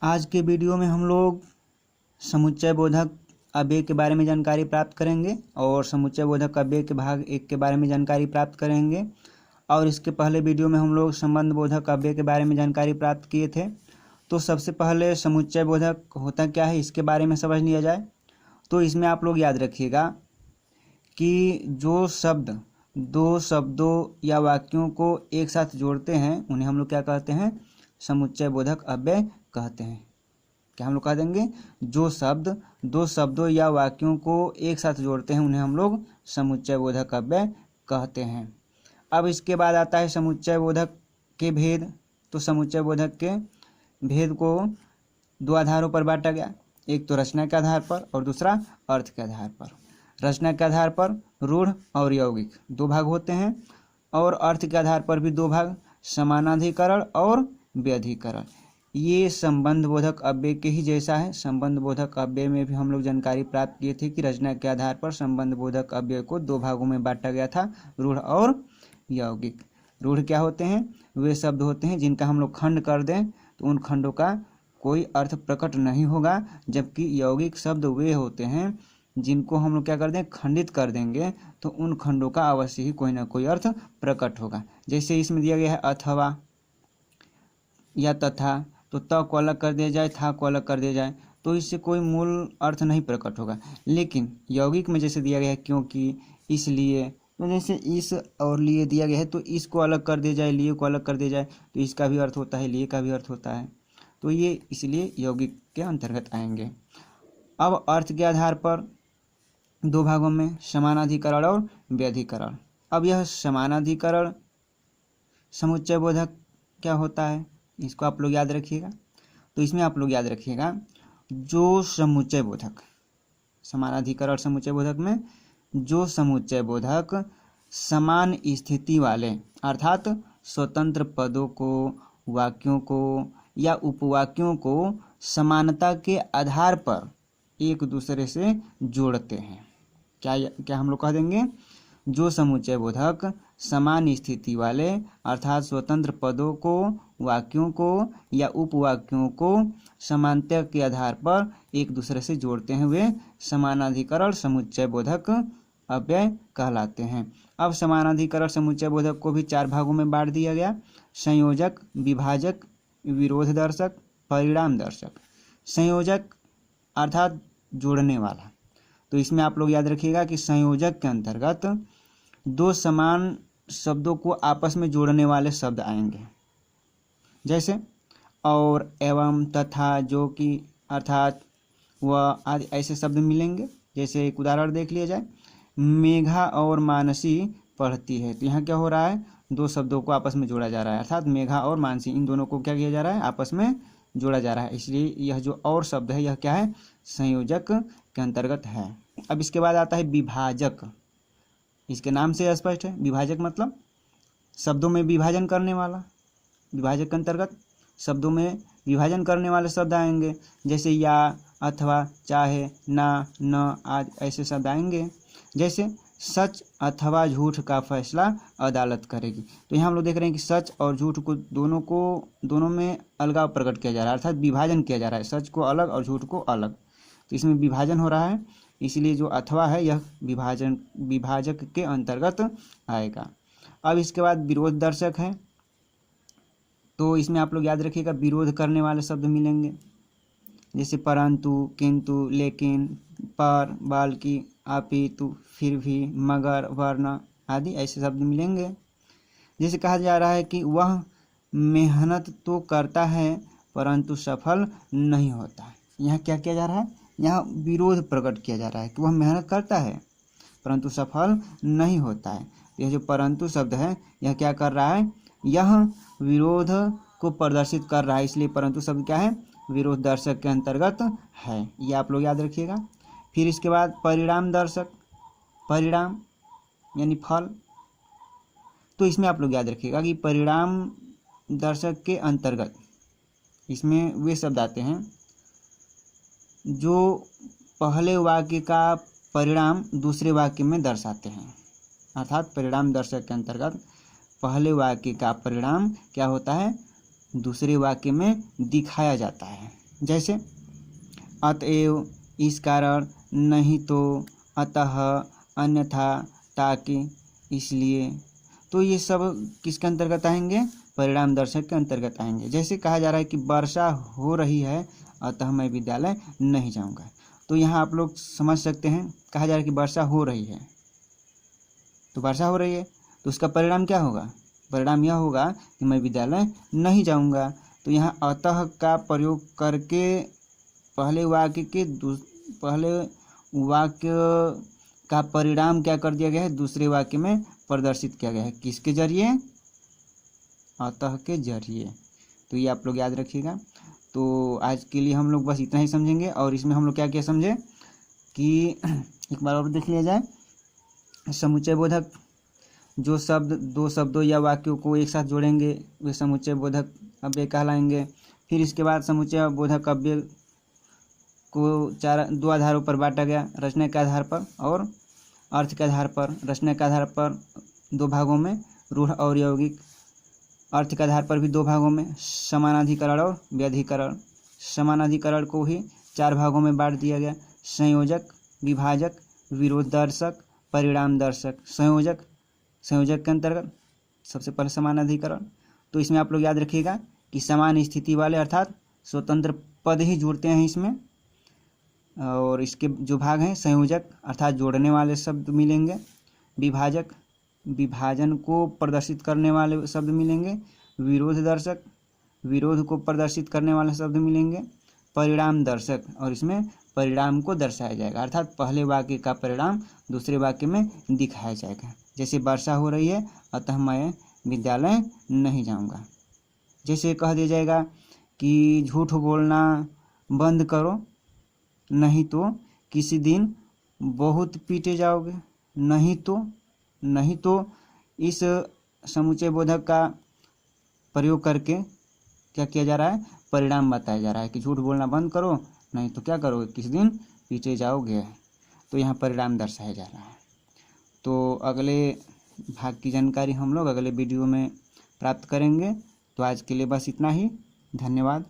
आज के वीडियो में हम लोग समुच्चय बोधक अव्यय के बारे में जानकारी प्राप्त करेंगे और समुच्चय बोधक अव्यय के भाग 1 के बारे में जानकारी प्राप्त करेंगे। और इसके पहले वीडियो में हम लोग संबंध बोधक अव्यय के बारे में जानकारी प्राप्त किए थे। तो सबसे पहले समुच्चय बोधक होता क्या है इसके बारे में समझ लिया जाए। तो इसमें आप लोग याद रखिएगा कि जो शब्द दो शब्दों या वाक्यों को एक साथ जोड़ते हैं उन्हें हम लोग क्या कहते हैं, समुच्चय बोधक अव्यय कहते हैं। क्या हम लोग कह देंगे, जो शब्द दो शब्दों या वाक्यों को एक साथ जोड़ते हैं उन्हें हम लोग समुच्चय बोधक अव्यय कहते हैं। अब इसके बाद आता है समुच्चय बोधक के भेद। तो समुच्चय बोधक के भेद को दो आधारों पर बांटा गया, एक तो रचना के आधार पर और दूसरा अर्थ के आधार पर। रचना के आधार पर रूढ़ और यौगिक दो भाग होते हैं और अर्थ के आधार पर भी दो भाग, समानाधिकरण और व्यधिकरण। ये संबंध बोधक अव्यय के ही जैसा है। संबंध बोधक अव्यय में भी हम लोग जानकारी प्राप्त किए थे कि रचना के आधार पर संबंध बोधक अव्यय को दो भागों में बांटा गया था, रूढ़ और यौगिक। रूढ़ क्या होते हैं, वे शब्द होते हैं जिनका हम लोग खंड कर दें तो उन खंडों का कोई अर्थ प्रकट नहीं होगा, जबकि यौगिक शब्द वे होते हैं जिनको हम लोग क्या कर दें, खंडित कर देंगे तो उन खंडों का अवश्य ही कोई ना कोई अर्थ प्रकट होगा। जैसे इसमें दिया गया है अथवा या तथा, तो त को अलग कर दिया जाए, था को अलग कर दिया जाए तो इससे कोई मूल अर्थ नहीं प्रकट होगा। लेकिन यौगिक में जैसे दिया गया है क्योंकि, इसलिए, तो जैसे इस और लिए दिया गया है तो इसको अलग कर दिया जाए, लिए को अलग कर दिया जाए तो इसका भी अर्थ होता है, लिए का भी अर्थ होता है। तो ये इसलिए यौगिक के अंतर्गत आएंगे। अब अर्थ के आधार पर दो भागों में, समानाधिकरण और व्यधिकरण। अब यह समानाधिकरण समुच्चय बोधक क्या होता है इसको आप लोग याद रखिएगा। तो इसमें आप लोग याद रखिएगा, जो समुच्चय बोधक, समानाधिकरण समुच्चय बोधक में जो समुच्चय बोधक समान स्थिति वाले अर्थात स्वतंत्र पदों को, वाक्यों को या उपवाक्यों को समानता के आधार पर एक दूसरे से जोड़ते हैं। क्या हम लोग कह देंगे, जो समुच्चय बोधक समान स्थिति वाले अर्थात स्वतंत्र पदों को, वाक्यों को या उपवाक्यों को समानता के आधार पर एक दूसरे से जोड़ते हैं वे समानाधिकरण समुच्चय बोधक अव्यय कहलाते हैं। अब समानाधिकरण समुच्चय बोधक को भी चार भागों में बांट दिया गया, संयोजक, विभाजक, विरोध दर्शक, परिणाम दर्शक। संयोजक अर्थात जोड़ने वाला। तो इसमें आप लोग याद रखिएगा कि संयोजक के अंतर्गत दो समान शब्दों को आपस में जोड़ने वाले शब्द आएंगे, जैसे और, एवं, तथा, जो कि, अर्थात, व आदि ऐसे शब्द मिलेंगे। जैसे एक उदाहरण देख लिया जाए, मेघा और मानसी पढ़ती है। तो यहाँ क्या हो रहा है, दो शब्दों को आपस में जोड़ा जा रहा है, अर्थात मेघा और मानसी इन दोनों को क्या किया जा रहा है, आपस में जोड़ा जा रहा है। इसलिए यह जो और शब्द है यह क्या है, संयोजक के अंतर्गत है। अब इसके बाद आता है विभाजक। इसके नाम से स्पष्ट है, विभाजक मतलब शब्दों में विभाजन करने वाला। विभाजक के अंतर्गत शब्दों में विभाजन करने वाले शब्द आएंगे, जैसे या, अथवा, चाहे, ना, न आदि ऐसे शब्द आएंगे। जैसे सच अथवा झूठ का फैसला अदालत करेगी। तो यहाँ हम लोग देख रहे हैं कि सच और झूठ को दोनों में अलगाव प्रकट किया जा रहा है, अर्थात विभाजन किया जा रहा है, सच को अलग और झूठ को अलग। तो इसमें विभाजन हो रहा है, इसलिए जो अथवा है यह विभाजक के अंतर्गत आएगा। अब इसके बाद विरोध दर्शक है। तो इसमें आप लोग याद रखिएगा विरोध करने वाले शब्द मिलेंगे, जैसे परंतु, किंतु, लेकिन, पर, बाल्कि, अपितु, फिर भी, मगर, वरना आदि ऐसे शब्द मिलेंगे। जैसे कहा जा रहा है कि वह मेहनत तो करता है परंतु सफल नहीं होता है। यहाँ क्या किया जा रहा है, यहाँ विरोध प्रकट किया जा रहा है कि वह मेहनत करता है परंतु सफल नहीं होता है। यह जो परंतु शब्द है यह क्या कर रहा है, यह विरोध को प्रदर्शित कर रहा है, इसलिए परंतु शब्द क्या है, विरोध दर्शक के अंतर्गत है। ये आप लोग याद रखिएगा। फिर इसके बाद परिणाम दर्शक, परिणाम यानी फल। तो इसमें आप लोग याद रखिएगा कि परिणाम दर्शक के अंतर्गत इसमें वे शब्द आते हैं जो पहले वाक्य का परिणाम दूसरे वाक्य में दर्शाते हैं, अर्थात परिणाम दर्शक के अंतर्गत पहले वाक्य का परिणाम क्या होता है, दूसरे वाक्य में दिखाया जाता है। जैसे अतएव, इस कारण, नहीं तो, अतः, अन्यथा, ताकि, इसलिए। तो ये सब किसके अंतर्गत आएंगे? परिणाम दर्शक के अंतर्गत आएंगे। जैसे कहा जा रहा है कि वर्षा हो रही है अतः मैं विद्यालय नहीं जाऊंगा। तो यहाँ आप लोग समझ सकते हैं, कहा जा रहा है कि वर्षा हो रही है, तो वर्षा हो रही है तो उसका परिणाम क्या होगा? परिणाम यह होगा कि मैं विद्यालय नहीं जाऊंगा। तो यहाँ अतः का प्रयोग करके पहले वाक्य का परिणाम क्या कर दिया गया है? दूसरे वाक्य में प्रदर्शित किया गया है। किसके जरिए? अतः के जरिए। तो ये आप लोग याद रखिएगा। तो आज के लिए हम लोग बस इतना ही समझेंगे। और इसमें हम लोग क्या क्या समझे कि एक बार और देख लिया जाए। समुच्चय बोधक जो शब्द दो शब्दों या वाक्यों को एक साथ जोड़ेंगे वे समुच्चय बोधक अव्यय कहलाएंगे। फिर इसके बाद समुच्चय बोधक अव्यय को दो आधारों पर बांटा गया, रचना के आधार पर और अर्थ के आधार पर। रचना के आधार पर दो भागों में, रूढ़ और यौगिक। अर्थ के आधार पर भी दो भागों में, समानाधिकरण और व्यधिकरण। समानाधिकरण को ही चार भागों में बांट दिया गया, संयोजक, विभाजक, विरोध दर्शक, परिणाम दर्शक। संयोजक के अंतर्गत सबसे पहले समानाधिकरण। तो इसमें आप लोग याद रखिएगा कि समान स्थिति वाले अर्थात स्वतंत्र पद ही जुड़ते हैं इसमें। और इसके जो भाग हैं, संयोजक अर्थात जोड़ने वाले शब्द मिलेंगे, विभाजक विभाजन को प्रदर्शित करने वाले शब्द मिलेंगे, विरोध दर्शक विरोध को प्रदर्शित करने वाले शब्द मिलेंगे, परिणाम दर्शक और इसमें परिणाम को दर्शाया जाएगा अर्थात पहले वाक्य का परिणाम दूसरे वाक्य में दिखाया जाएगा। जैसे वर्षा हो रही है अतः मैं विद्यालय नहीं जाऊंगा। जैसे कह दिया जाएगा कि झूठ बोलना बंद करो, नहीं तो किसी दिन बहुत पीटे जाओगे। नहीं तो इस समुच्चय बोधक का प्रयोग करके क्या किया जा रहा है? परिणाम बताया जा रहा है कि झूठ बोलना बंद करो, नहीं तो क्या करोगे? किसी दिन पीटे जाओगे। तो यहाँ परिणाम दर्शाया जा रहा है। तो अगले भाग की जानकारी हम लोग अगले वीडियो में प्राप्त करेंगे। तो आज के लिए बस इतना ही। धन्यवाद।